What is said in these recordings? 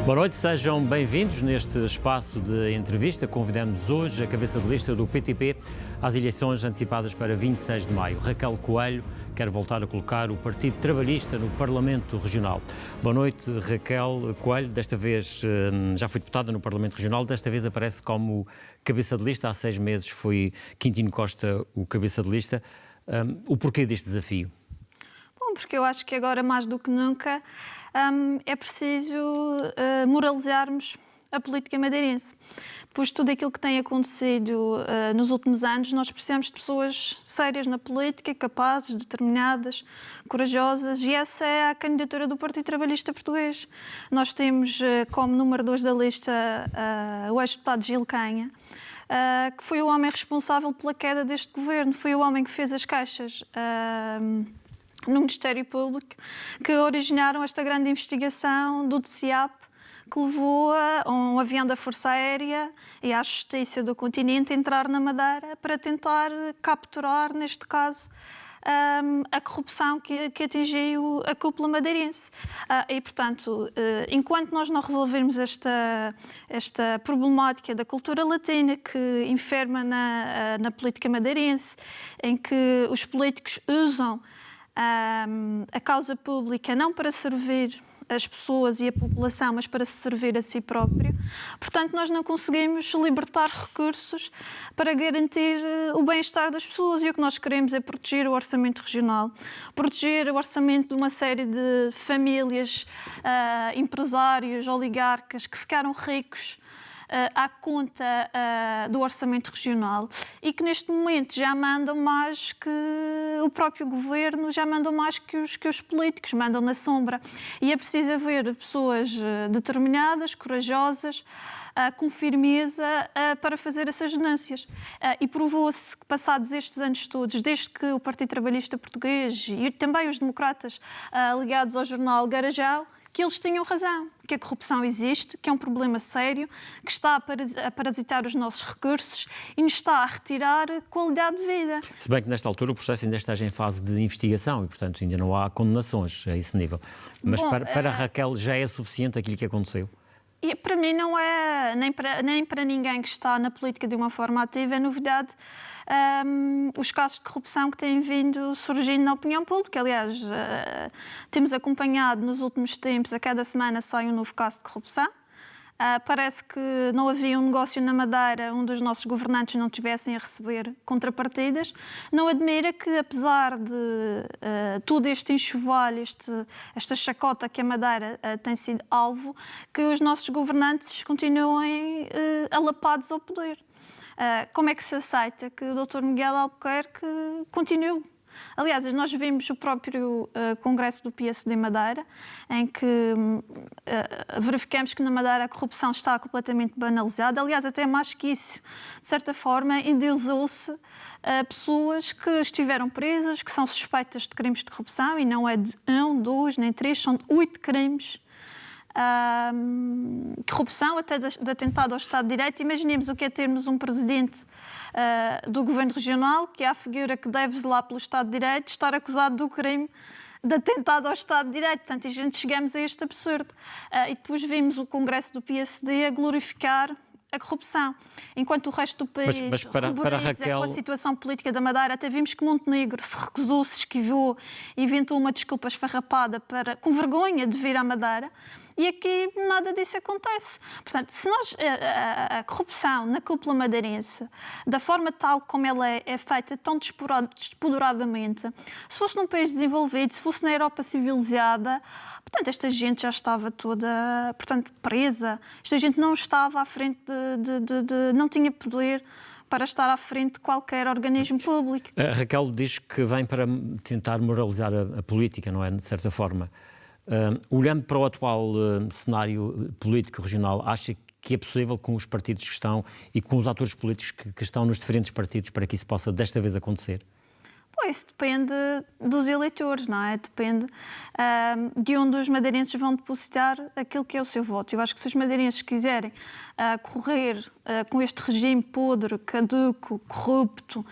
Boa noite, sejam bem-vindos neste espaço de entrevista. Convidamos hoje a cabeça de lista do PTP às eleições antecipadas para 26 de maio. Raquel Coelho quer voltar a colocar o Partido Trabalhista no Parlamento Regional. Boa noite, Raquel Coelho. Desta vez já foi deputada no Parlamento Regional, desta vez aparece como cabeça de lista. Há 6 meses foi Quintino Costa o cabeça de lista. O porquê deste desafio? Bom, porque eu acho que agora mais do que nunca é preciso moralizarmos a política madeirense. Depois de tudo aquilo que tem acontecido nos últimos anos, nós precisamos de pessoas sérias na política, capazes, determinadas, corajosas, e essa é a candidatura do Partido Trabalhista Português. Nós temos como número 2 da lista o ex-deputado Gil Canha, que foi o homem responsável pela queda deste governo, foi o homem que fez as caixas no Ministério Público, que originaram esta grande investigação do DCAP, que levou a um avião da Força Aérea e à Justiça do Continente a entrar na Madeira para tentar capturar, neste caso, a corrupção que atingiu a cúpula madeirense. E, portanto, enquanto nós não resolvermos esta problemática da cultura latina que enferma na política madeirense, em que os políticos usam a causa pública não para servir as pessoas e a população, mas para se servir a si próprio. Portanto, nós não conseguimos libertar recursos para garantir o bem-estar das pessoas, e o que nós queremos é proteger o orçamento regional, proteger o orçamento de uma série de famílias, empresários, oligarcas que ficaram ricos à conta do orçamento regional e que neste momento já mandam mais que o próprio governo, já mandam mais que os políticos, mandam na sombra. E é preciso haver pessoas determinadas, corajosas, com firmeza para fazer essas denúncias. E provou-se que, passados estes anos todos, desde que o Partido Trabalhista Português e também os democratas ligados ao jornal Garajal, que eles tinham razão, que a corrupção existe, que é um problema sério, que está a parasitar os nossos recursos e nos está a retirar qualidade de vida. Se bem que nesta altura o processo ainda está em fase de investigação e, portanto, ainda não há condenações a esse nível. Mas para a Raquel já é suficiente aquilo que aconteceu? E para mim não é, nem para ninguém que está na política de uma forma ativa, é novidade os casos de corrupção que têm vindo surgindo na opinião pública. Aliás, temos acompanhado nos últimos tempos, a cada semana sai um novo caso de corrupção. Parece que não havia um negócio na Madeira onde os nossos governantes não tivessem a receber contrapartidas. Não admira que, apesar de todo este enxovalho, esta chacota que a Madeira tem sido alvo, que os nossos governantes continuem alapados ao poder. Como é que se aceita que o Dr. Miguel Albuquerque continue? Aliás, nós vimos o próprio Congresso do PSD Madeira, em que verificamos que na Madeira a corrupção está completamente banalizada. Aliás, até mais que isso, de certa forma, endeusou-se pessoas que estiveram presas, que são suspeitas de crimes de corrupção, e não é de 1, 2, nem 3, são 8 crimes. Corrupção, até de atentado ao Estado de Direito. Imaginemos o que é termos um presidente do governo regional, que é a figura que deve zelar pelo Estado de Direito, estar acusado do crime de atentado ao Estado de Direito. Portanto, a gente chegamos a este absurdo. E depois vimos o Congresso do PSD a glorificar a corrupção, enquanto o resto do país para Raquel... com a situação política da Madeira. Até vimos que Montenegro se recusou, se esquivou, inventou uma desculpa esfarrapada com vergonha de vir à Madeira, e aqui nada disso acontece. Portanto, se nós, a corrupção na cúpula madeirense, da forma tal como ela é feita tão despoderadamente, se fosse num país desenvolvido, se fosse na Europa civilizada, portanto, esta gente já estava toda, portanto, presa. Esta gente não estava à frente não tinha poder para estar à frente de qualquer organismo público. A Raquel diz que vem para tentar moralizar a política, não é? De certa forma. Olhando para o atual cenário político regional, acha que é possível com os partidos que estão e com os atores políticos que estão nos diferentes partidos para que isso possa desta vez acontecer? Isso depende dos eleitores, não é? Depende de onde os madeirenses vão depositar aquilo que é o seu voto. Eu acho que se os madeirenses quiserem correr com este regime podre, caduco, corrupto,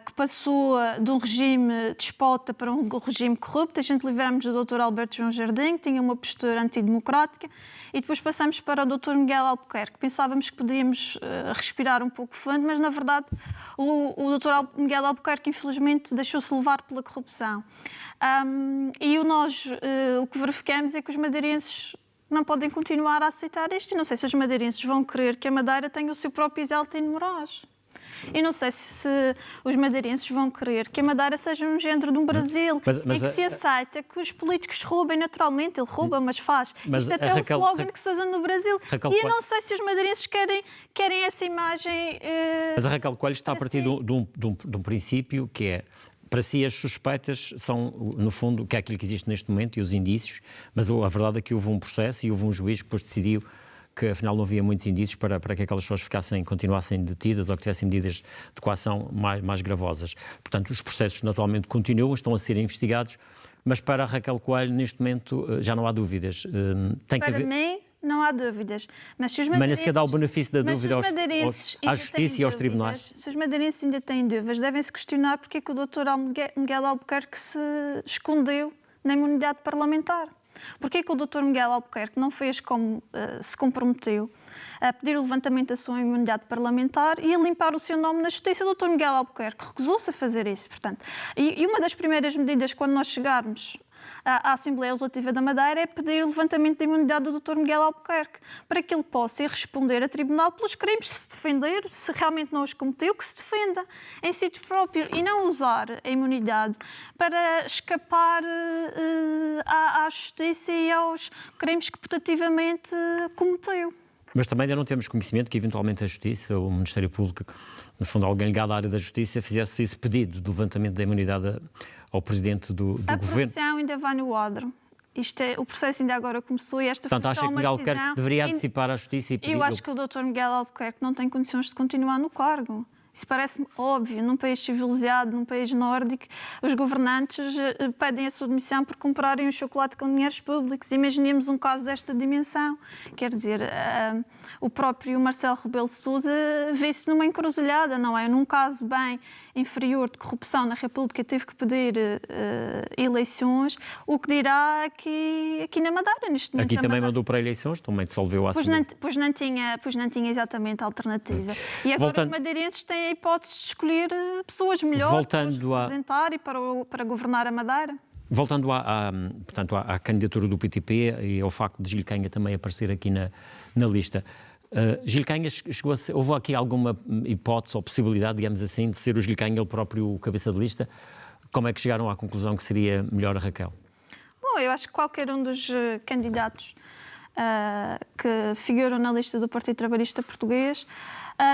que passou de um regime despota para um regime corrupto. A gente livramos do Dr. Alberto João Jardim, que tinha uma postura antidemocrática, e depois passamos para o Dr. Miguel Albuquerque. Pensávamos que podíamos respirar um pouco fundo, mas na verdade o Dr. Miguel Albuquerque infelizmente deixou-se levar pela corrupção. E o que verificamos é que os madeirenses não podem continuar a aceitar isto. E não sei se os madeirenses vão querer que a Madeira tenha o seu próprio Isaltino Moraes. E não sei se os madeirenses vão querer que a Madeira seja um género de um Brasil, em que se aceita que os políticos roubem naturalmente. Ele rouba, mas faz. Isto até é o slogan que se usa no Brasil. E eu não sei se os madeirenses querem essa imagem. Mas a Raquel Coelho está a partir de um princípio que é: para si as suspeitas são, no fundo, que é aquilo que existe neste momento e os indícios, mas a verdade é que houve um processo e houve um juiz que depois decidiu que afinal não havia muitos indícios para que aquelas pessoas continuassem detidas ou que tivessem medidas de coação mais gravosas. Portanto, os processos naturalmente continuam, estão a ser investigados, mas para a Raquel Coelho, neste momento, já não há dúvidas. Para mim, não há dúvidas. Mas se os madeirenses... Mas nem sequer dá o benefício da dúvida à Justiça e aos tribunais. Se os madeirenses ainda têm dúvidas, devem-se questionar porque é que o Dr. Miguel Albuquerque se escondeu na imunidade parlamentar. Porque é que o Dr. Miguel Albuquerque não fez como se comprometeu a pedir o levantamento da sua imunidade parlamentar e a limpar o seu nome na Justiça? O Dr. Miguel Albuquerque recusou-se a fazer isso, portanto. E uma das primeiras medidas, quando nós chegarmos à Assembleia Legislativa da Madeira, é pedir o levantamento da imunidade do Dr. Miguel Albuquerque, para que ele possa ir responder a tribunal pelos crimes, se defender, se realmente não os cometeu, que se defenda em sítio próprio e não usar a imunidade para escapar à justiça e aos crimes que putativamente cometeu. Mas também ainda não temos conhecimento que eventualmente a Justiça ou o Ministério Público, no fundo alguém ligado à área da Justiça, fizesse esse pedido de levantamento da imunidade ao Presidente do Governo. A processão ainda vai no odre. O processo ainda agora começou e esta Portanto, acha que Miguel Albuquerque deveria antecipar à Justiça e pedir... Eu acho que o Dr. Miguel Albuquerque não tem condições de continuar no cargo. Isso parece-me óbvio. Num país civilizado, num país nórdico, os governantes pedem a sua demissão por comprarem um chocolate com dinheiros públicos. Imaginemos um caso desta dimensão. Quer dizer, o próprio Marcelo Rebelo de Sousa vê-se numa encruzilhada, não é? Num caso bem inferior de corrupção na República, teve que pedir eleições, o que dirá aqui na Madeira, neste momento. Aqui também mandou para eleições, também dissolveu a Assembleia. Pois não tinha exatamente alternativa. E agora os madeirenses têm a hipótese de escolher pessoas melhores para os representar e para governar a Madeira. Voltando portanto, à candidatura do PTP e ao facto de Gil Canha também aparecer aqui na lista. Gil Canha houve aqui alguma hipótese ou possibilidade, digamos assim, de ser o Gil Canha ele próprio o cabeça de lista? Como é que chegaram à conclusão que seria melhor a Raquel? Bom, eu acho que qualquer um dos candidatos que figuram na lista do Partido Trabalhista Português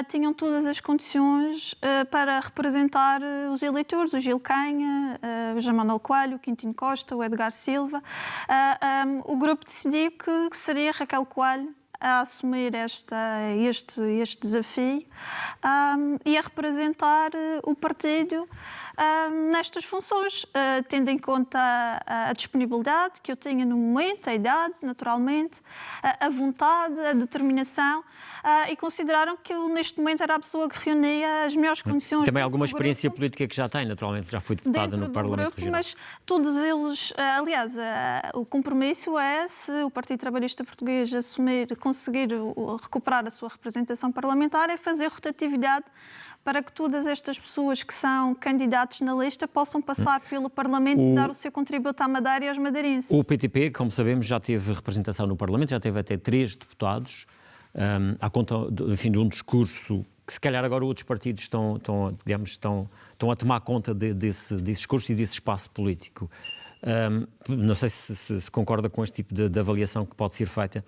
tinham todas as condições para representar os eleitores, o Gil Canha, o João Manuel Coelho, o Quintino Costa, o Edgar Silva. O grupo decidiu que seria Raquel Coelho a assumir este desafio e a representar o partido nestas funções, tendo em conta a disponibilidade que eu tinha no momento, a idade, naturalmente, a vontade, a determinação, e consideraram que eu, neste momento, era a pessoa que reunia as melhores condições. Também alguma experiência política que já tem, naturalmente, já foi deputada no Parlamento Regional. Mas todos eles, aliás, o compromisso é, se o Partido Trabalhista Português conseguir recuperar a sua representação parlamentar, é fazer rotatividade para que todas estas pessoas que são candidatos na lista possam passar pelo Parlamento e dar o seu contributo à Madeira e aos madeirenses. O PTP, como sabemos, já teve representação no Parlamento, já teve até 3 deputados, à conta, enfim, de um discurso que se calhar agora outros partidos estão a tomar conta desse discurso e desse espaço político. Não sei se concorda com este tipo de avaliação que pode ser feita,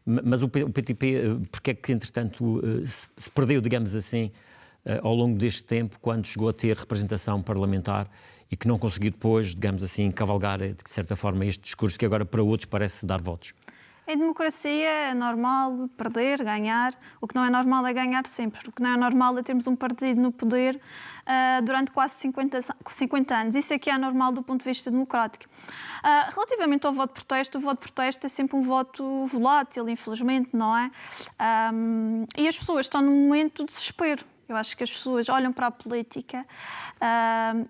mas o PTP, porque é que, entretanto, se perdeu, digamos assim, ao longo deste tempo, quando chegou a ter representação parlamentar e que não conseguiu depois, digamos assim, cavalgar, de certa forma, este discurso que agora para outros parece dar votos? Em democracia é normal perder, ganhar. O que não é normal é ganhar sempre. O que não é normal é termos um partido no poder durante quase 50 anos. Isso é que é normal do ponto de vista democrático. Relativamente ao voto de protesto, o voto de protesto é sempre um voto volátil, infelizmente, não é? E as pessoas estão num momento de desespero. Eu acho que as pessoas olham para a política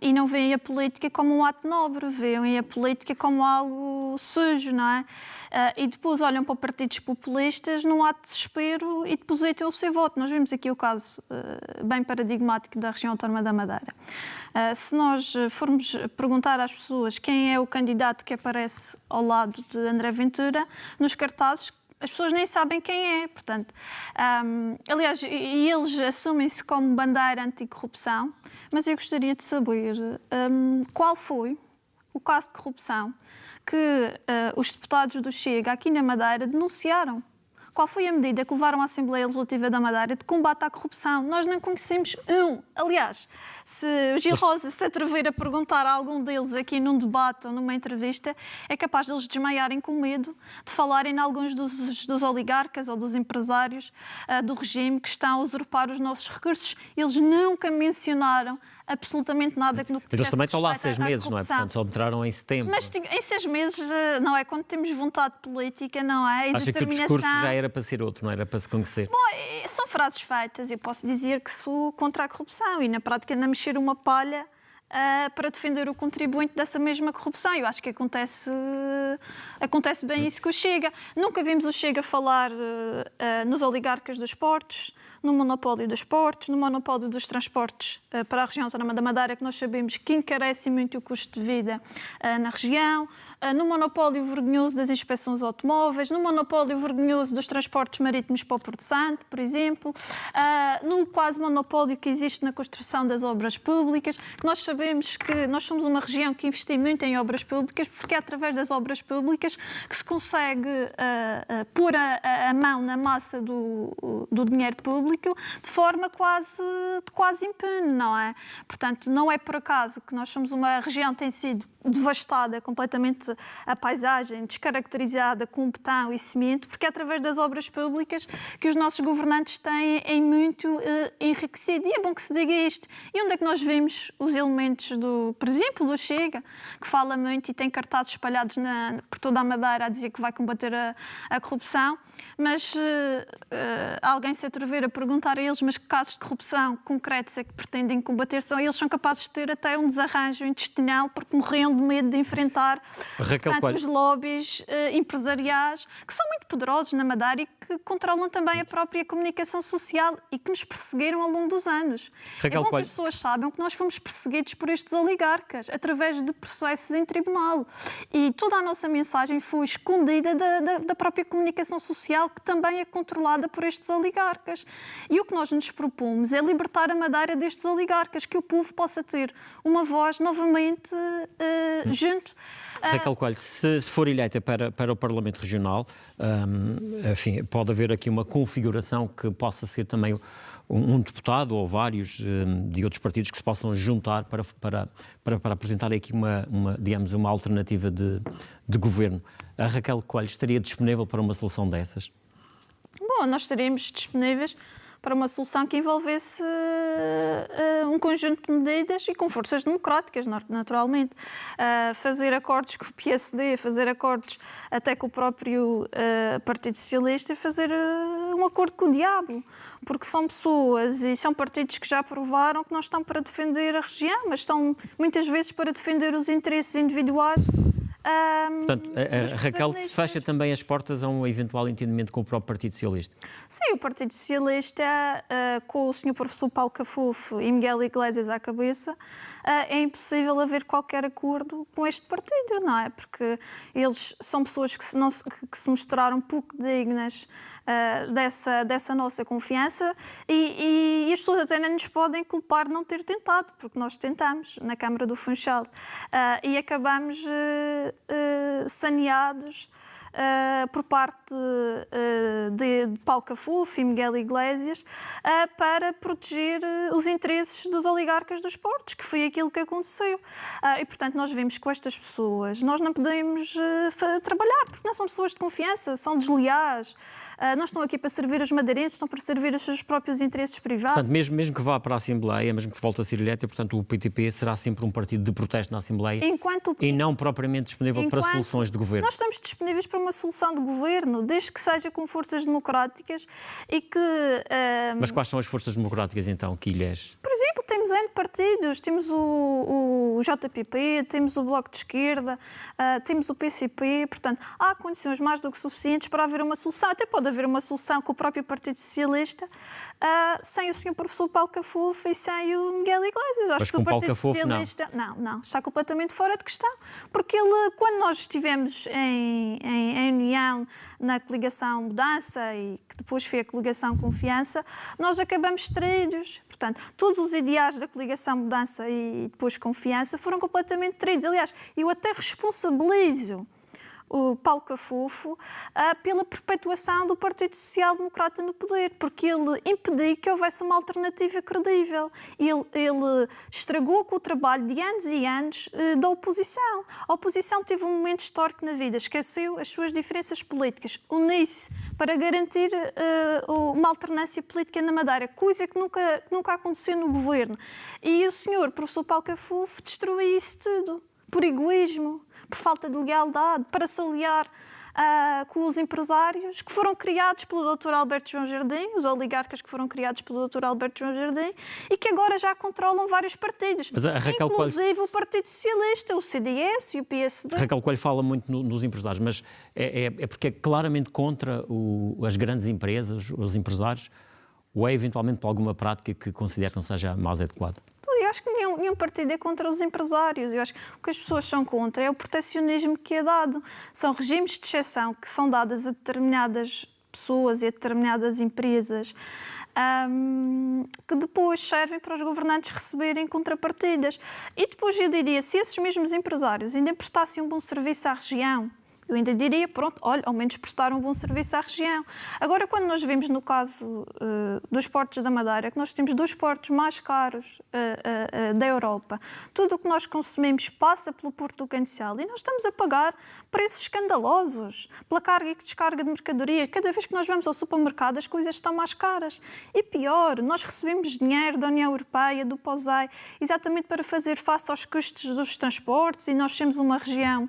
e não veem a política como um ato nobre, veem a política como algo sujo, não é? E depois olham para partidos populistas num ato de desespero e depositam o seu voto. Nós vimos aqui o caso bem paradigmático da região autónoma da Madeira. Se nós formos perguntar às pessoas quem é o candidato que aparece ao lado de André Ventura, nos cartazes, as pessoas nem sabem quem é, portanto. Aliás, e eles assumem-se como bandeira anticorrupção, mas eu gostaria de saber qual foi o caso de corrupção que os deputados do Chega aqui na Madeira denunciaram. Qual foi a medida que levaram à Assembleia Legislativa da Madeira de combate à corrupção? Nós não conhecemos um. Aliás, se o Gil Rosa se atrever a perguntar a algum deles aqui num debate ou numa entrevista, é capaz de eles desmaiarem com medo de falarem em alguns dos oligarcas ou dos empresários do regime que estão a usurpar os nossos recursos. Eles nunca mencionaram absolutamente nada que no que Mas eles também estão lá há 6 meses, não é? Portanto, só entraram em setembro. Mas em 6 meses, não é? Quando temos vontade política, não é? E acha que o discurso já era para ser outro, não era para se conhecer? Bom, são frases feitas. Eu posso dizer que sou contra a corrupção e, na prática, anda a mexer uma palha para defender o contribuinte dessa mesma corrupção. Eu acho que acontece bem isso com o Chega. Nunca vimos o Chega falar nos oligarcas dos portos, no monopólio dos portos, no monopólio dos transportes para a região autónoma da Madeira, que nós sabemos que encarece muito o custo de vida na região, no monopólio vergonhoso das inspeções automóveis, no monopólio vergonhoso dos transportes marítimos para o Porto Santo, por exemplo, no quase monopólio que existe na construção das obras públicas, que nós sabemos que nós somos uma região que investe muito em obras públicas, porque é através das obras públicas que se consegue pôr a mão na massa do dinheiro público de forma quase impune, não é? Portanto, não é por acaso que nós somos uma região que tem sido devastada, completamente a paisagem, descaracterizada com betão e cimento, porque é através das obras públicas que os nossos governantes têm em muito enriquecido. E é bom que se diga isto. E onde é que nós vemos os elementos por exemplo, do Chega, que fala muito e tem cartazes espalhados por toda a Madeira a dizer que vai combater a corrupção, mas alguém se atrever a perguntar a eles, mas que casos de corrupção concretos é que pretendem combater, eles são capazes de ter até um desarranjo intestinal porque morriam de medo de enfrentar os lobbies empresariais, que são muito poderosos na Madeira e que controlam também a própria comunicação social e que nos perseguiram ao longo dos anos. É bom que as pessoas saibam que nós fomos perseguidos por estes oligarcas através de processos em tribunal. E toda a nossa mensagem foi escondida da própria comunicação social, que também é controlada por estes oligarcas. E o que nós nos propomos é libertar a Madeira destes oligarcas, que o povo possa ter uma voz novamente junto. Raquel Coelho, se for eleita para o Parlamento Regional, enfim, pode haver aqui uma configuração que possa ser também um deputado ou vários de outros partidos que se possam juntar para apresentar aqui digamos, uma alternativa de governo. A Raquel Coelho estaria disponível para uma solução dessas? Bom, nós estaríamos disponíveis para uma solução que envolvesse um conjunto de medidas e com forças democráticas, naturalmente. Fazer acordos com o PSD, fazer acordos até com o próprio Partido Socialista e fazer um acordo com o diabo, porque são pessoas e são partidos que já provaram que não estão para defender a região, mas estão muitas vezes para defender os interesses individuais. Portanto, a Raquel fecha também as portas a um eventual entendimento com o próprio Partido Socialista? Sim, o Partido Socialista, com o Sr. Professor Paulo Cafufo e Miguel Iglesias à cabeça, é impossível haver qualquer acordo com este partido, não é? Porque eles são pessoas que se mostraram pouco dignas dessa nossa confiança e as pessoas até não nos podem culpar de não ter tentado, porque nós tentamos na Câmara do Funchal e acabamos saneados por parte de Paulo Cafuf e Miguel Iglesias para proteger os interesses dos oligarcas dos portos, que foi aquilo que aconteceu. E, portanto, nós vemos que com estas pessoas nós não podemos trabalhar, porque não são pessoas de confiança, são desleais. Não estão aqui para servir os madeirenses, estão para servir os seus próprios interesses privados. Portanto, mesmo que vá para a Assembleia, mesmo que se volte a ser eleita, portanto, o PTP será sempre um partido de protesto na Assembleia e não propriamente disponível para soluções de governo. Nós estamos disponíveis para uma solução de governo, desde que seja com forças democráticas e que... Mas quais são as forças democráticas, então, que ilhas? Por exemplo, temos N partidos, temos o JPP, temos o Bloco de Esquerda, temos o PCP, portanto, há condições mais do que suficientes para haver uma solução. Até pode haver uma solução com o próprio Partido Socialista, sem o Sr. Professor Paulo Cafuf e sem o Miguel Iglesias. Mas com o Partido Socialista não, está completamente fora de questão, porque ele, quando nós estivemos em união na coligação Mudança e que depois foi a coligação Confiança, nós acabamos traídos. Portanto, todos os ideais da coligação Mudança e depois Confiança foram completamente traídos. Aliás, eu até responsabilizo o Paulo Cafuf pela perpetuação do Partido Social Democrata no poder, porque ele impediu que houvesse uma alternativa credível. Ele estragou com o trabalho de anos e anos da oposição. A oposição teve um momento histórico na vida, esqueceu as suas diferenças políticas, uniu-se para garantir uma alternância política na Madeira, coisa que nunca aconteceu no governo. E o senhor professor Paulo Cafuf destruiu isso tudo, por egoísmo, por falta de lealdade, para se aliar com os empresários que foram criados pelo Dr. Alberto João Jardim, os oligarcas que foram criados pelo Dr. Alberto João Jardim e que agora já controlam vários partidos, inclusive o Partido Socialista, o CDS e o PSD. Raquel Coelho fala muito nos empresários, mas é porque é claramente contra as grandes empresas, os empresários, ou é eventualmente por alguma prática que considera que não seja mais adequada? Eu acho que nenhum partido é contra os empresários. Eu acho que o que as pessoas são contra é o proteccionismo que é dado. São regimes de exceção que são dados a determinadas pessoas e a determinadas empresas que depois servem para os governantes receberem contrapartidas. E depois eu diria, se esses mesmos empresários ainda prestassem um bom serviço à região, eu ainda diria, pronto, olha, ao menos prestaram um bom serviço à região. Agora, quando nós vemos no caso dos portos da Madeira, que nós temos dos portos mais caros da Europa, tudo o que nós consumimos passa pelo Porto do Cancel e nós estamos a pagar preços escandalosos pela carga e descarga de mercadoria. Cada vez que nós vamos ao supermercado, as coisas estão mais caras. E pior, nós recebemos dinheiro da União Europeia, do POSEI, exatamente para fazer face aos custos dos transportes e nós temos uma região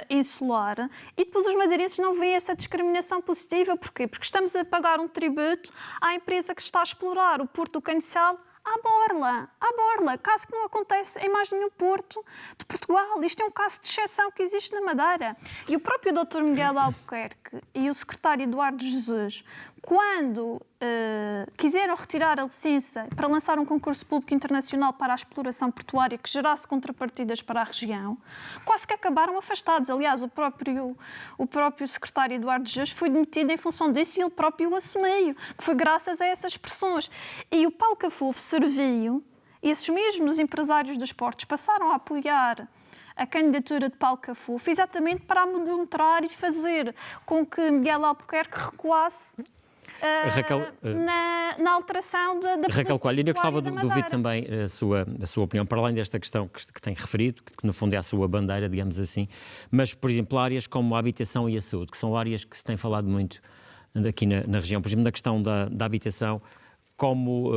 insular e depois os madeirenses não veem essa discriminação positiva. Porquê? Porque estamos a pagar um tributo à empresa que está a explorar o Porto do Cancel à borla, caso que não acontece em mais nenhum porto de Portugal. Isto é um caso de exceção que existe na Madeira. E o próprio Dr. Miguel Albuquerque e o secretário Eduardo Jesus, quando quiseram retirar a licença para lançar um concurso público internacional para a exploração portuária que gerasse contrapartidas para a região, quase que acabaram afastados. Aliás, o próprio secretário Eduardo Jesus foi demitido em função disso e ele próprio o assumiu, que foi graças a essas pressões. E o Paulo Cafuf serviu, esses mesmos empresários dos portos passaram a apoiar a candidatura de Paulo Cafuf exatamente para amedrontar e fazer com que Miguel Albuquerque recuasse Raquel, na alteração da Raquel Coelho, ainda gostava de ouvir também a sua opinião, para além desta questão que tem referido, que no fundo é a sua bandeira, digamos assim, mas, por exemplo, áreas como a habitação e a saúde, que são áreas que se tem falado muito aqui na região. Por exemplo, na questão da habitação, como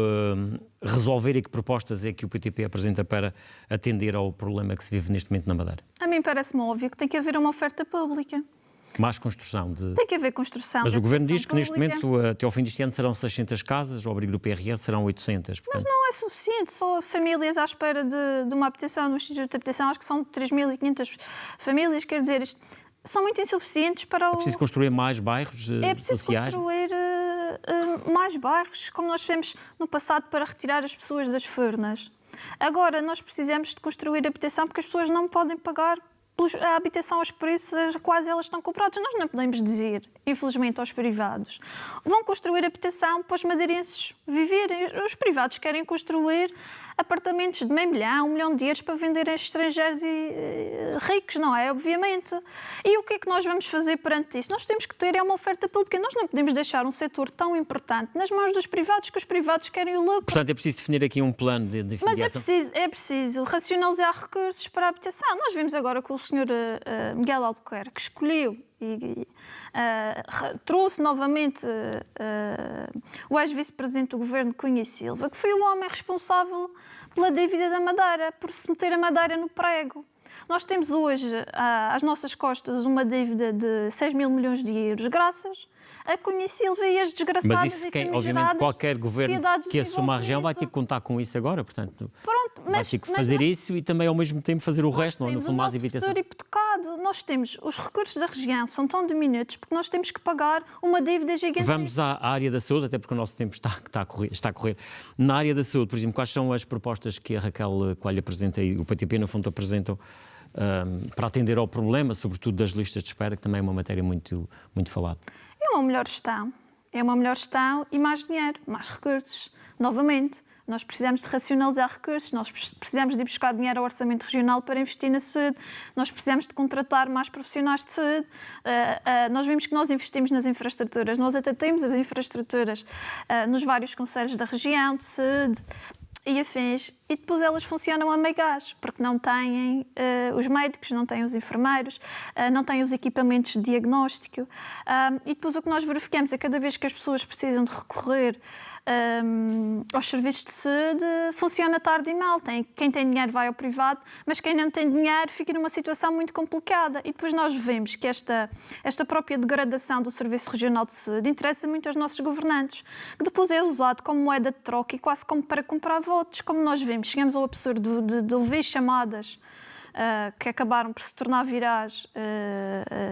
resolver e que propostas é que o PTP apresenta para atender ao problema que se vive neste momento na Madeira? A mim parece-me óbvio que tem que haver uma oferta pública. Mais construção Tem que haver construção. Mas o Governo diz que neste momento, até ao fim deste ano, serão 600 casas, ao abrigo do PRR serão 800. Portanto... Mas não é suficiente, só famílias à espera de uma habitação no Instituto de Habitação, acho que são 3.500 famílias, quer dizer, são muito insuficientes para o... É preciso construir mais bairros sociais? É preciso construir mais bairros, como nós fizemos no passado para retirar as pessoas das furnas. Agora, nós precisamos de construir habitação porque as pessoas não podem pagar a habitação aos preços a quais elas estão compradas. Nós não podemos dizer, infelizmente, aos privados, vão construir habitação para os madeirenses viverem. Os privados querem construir apartamentos de meio milhão, 1 milhão de euros para vender a estrangeiros e ricos, não é? Obviamente. E o que é que nós vamos fazer perante isso? Nós temos que ter uma oferta pública. Nós não podemos deixar um setor tão importante nas mãos dos privados, que os privados querem o lucro. Portanto, é preciso definir aqui um plano de Mas é preciso racionalizar recursos para a habitação. Nós vimos agora que o Sr. Miguel Albuquerque escolheu e trouxe novamente o ex-vice-presidente do governo, Cunha e Silva, que foi o homem responsável pela dívida da Madeira, por se meter a Madeira no prego. Nós temos hoje às nossas costas uma dívida de 6 mil milhões de euros, graças a Cunha e Silva e as desgraçadas mas isso obviamente, qualquer governo que assuma a região vai ter que contar com isso agora, portanto, vai ter que fazer isso e também ao mesmo tempo fazer o resto, não é? Mais evitação. Futuro hipotecado. Nós temos, os recursos da região são tão diminutos porque nós temos que pagar uma dívida gigantesca. Vamos à área da saúde, até porque o nosso tempo está a correr. Na área da saúde, por exemplo, quais são as propostas que a Raquel Coelho apresenta e o PTP, no fundo, apresentam para atender ao problema, sobretudo das listas de espera, que também é uma matéria muito falada? É uma melhor gestão e mais dinheiro, mais recursos. Novamente, nós precisamos de racionalizar recursos, nós precisamos de ir buscar dinheiro ao orçamento regional para investir na saúde, nós precisamos de contratar mais profissionais de saúde. Nós vimos que nós investimos nas infraestruturas, nós até temos as infraestruturas nos vários concelhos da região de saúde e afins, e depois elas funcionam a meio gás, porque não têm os médicos, não têm os enfermeiros, não têm os equipamentos de diagnóstico. E depois o que nós verificamos é que cada vez que as pessoas precisam de recorrer aos serviços de saúde, funciona tarde e mal. Quem tem dinheiro vai ao privado, mas quem não tem dinheiro fica numa situação muito complicada. E depois nós vemos que esta própria degradação do Serviço Regional de Saúde interessa muito aos nossos governantes, que depois é usado como moeda de troca e quase como para comprar votos. Como nós vemos, chegamos ao absurdo de ouvir chamadas que acabaram por se tornar virais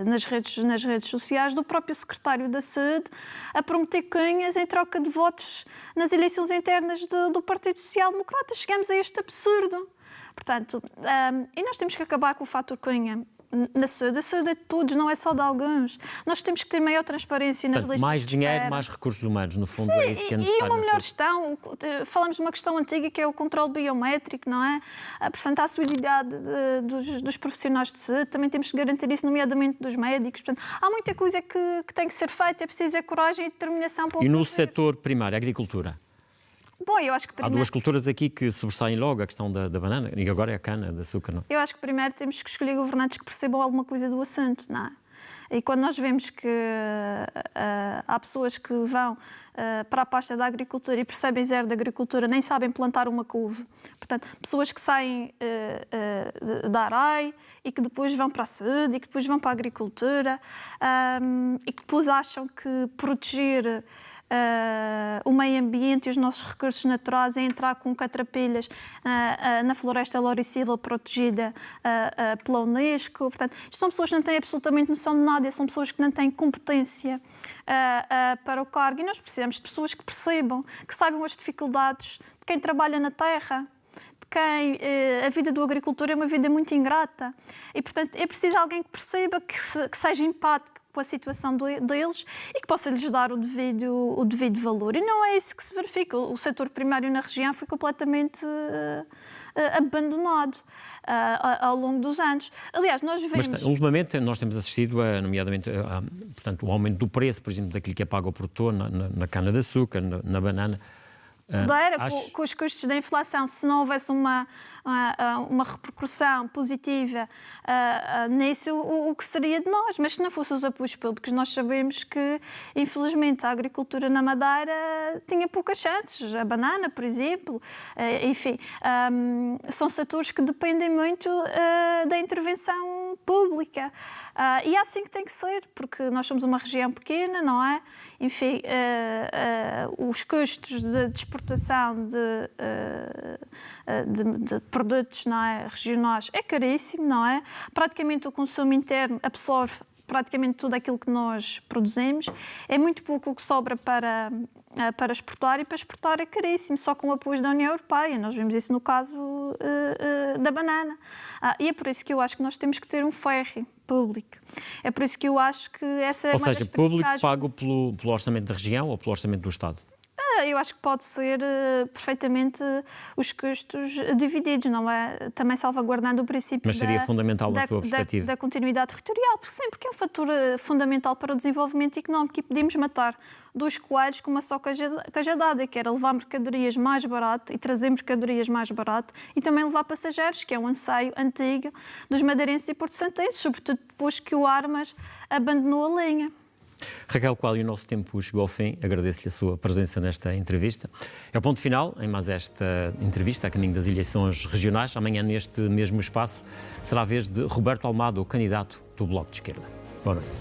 nas redes sociais, do próprio secretário da Saúde a prometer cunhas em troca de votos nas eleições internas do Partido Social Democrata. Chegamos a este absurdo. Portanto, e nós temos que acabar com o fator cunha na saúde. A saúde é de todos, não é só de alguns. Nós temos que ter maior transparência nas listas mais de dinheiro, espera. mais recursos humanos, no fundo. Sim, é isso que é necessário. E uma melhor gestão. Falamos de uma questão antiga que é o controle biométrico, não é? Portanto, a acessibilidade dos profissionais de saúde, também temos que garantir isso, nomeadamente dos médicos. Portanto, há muita coisa que tem que ser feita, é preciso coragem e determinação para o E no fazer. setor primário, a agricultura? Bom, eu acho que Há duas culturas aqui que sobressaem logo, a questão da banana, e agora é a cana, de açúcar, não? Eu acho que primeiro temos que escolher governantes que percebam alguma coisa do assunto, não é? E quando nós vemos que há pessoas que vão para a pasta da agricultura e percebem zero da agricultura, nem sabem plantar uma couve. Portanto, pessoas que saem da ARAI e que depois vão para a saúde e que depois vão para a agricultura e que depois acham que proteger o meio ambiente e os nossos recursos naturais é entrar com catrapilhas na floresta laurisilva protegida pela Unesco. Portanto, isto são pessoas que não têm absolutamente noção de nada, são pessoas que não têm competência para o cargo, e nós precisamos de pessoas que percebam, que saibam as dificuldades de quem trabalha na terra, de quem a vida do agricultor é uma vida muito ingrata, e portanto é preciso alguém que perceba, que seja empático com a situação deles e que possa lhes dar o devido valor. E não é isso que se verifica. O setor primário na região foi completamente abandonado ao longo dos anos. Aliás, nós vemos... Mas, ultimamente, nós temos assistido, nomeadamente, portanto, o aumento do preço, por exemplo, daquilo que é pago ao produtor na cana-de-açúcar, na banana. Com os custos da inflação, se não houvesse uma repercussão positiva nisso, o que seria de nós? Mas se não fossem os apoios públicos, nós sabemos que, infelizmente, a agricultura na Madeira tinha poucas chances. A banana, por exemplo, enfim, são setores que dependem muito da intervenção pública. E é assim que tem que ser, porque nós somos uma região pequena, não é? Enfim, os custos de exportação de produtos, não é, regionais é caríssimo, não é? Praticamente o consumo interno absorve praticamente tudo aquilo que nós produzimos. É muito pouco o que sobra para exportar, e para exportar é caríssimo, só com o apoio da União Europeia. Nós vemos isso no caso da banana. E é por isso que eu acho que nós temos que ter um ferry público. É por isso que eu acho que essa é Ou uma seja, das público principais... pago pelo orçamento da região ou pelo orçamento do Estado? Eu acho que pode ser perfeitamente os custos divididos, não é? Também salvaguardando o princípio Mas seria fundamental na sua perspectiva? Da continuidade territorial, porque sim, porque é um fator fundamental para o desenvolvimento económico e podemos matar dois coelhos com uma só cajadada, que era levar mercadorias mais barato e trazer mercadorias mais barato e também levar passageiros, que é um anseio antigo dos madeirenses e porto-santenses, sobretudo depois que o Armas abandonou a linha. Raquel Coelho, o nosso tempo chegou ao fim. Agradeço-lhe a sua presença nesta entrevista. É o ponto final em mais esta entrevista a caminho das eleições regionais. Amanhã, neste mesmo espaço, será a vez de Roberto Almada, o candidato do Bloco de Esquerda. Boa noite.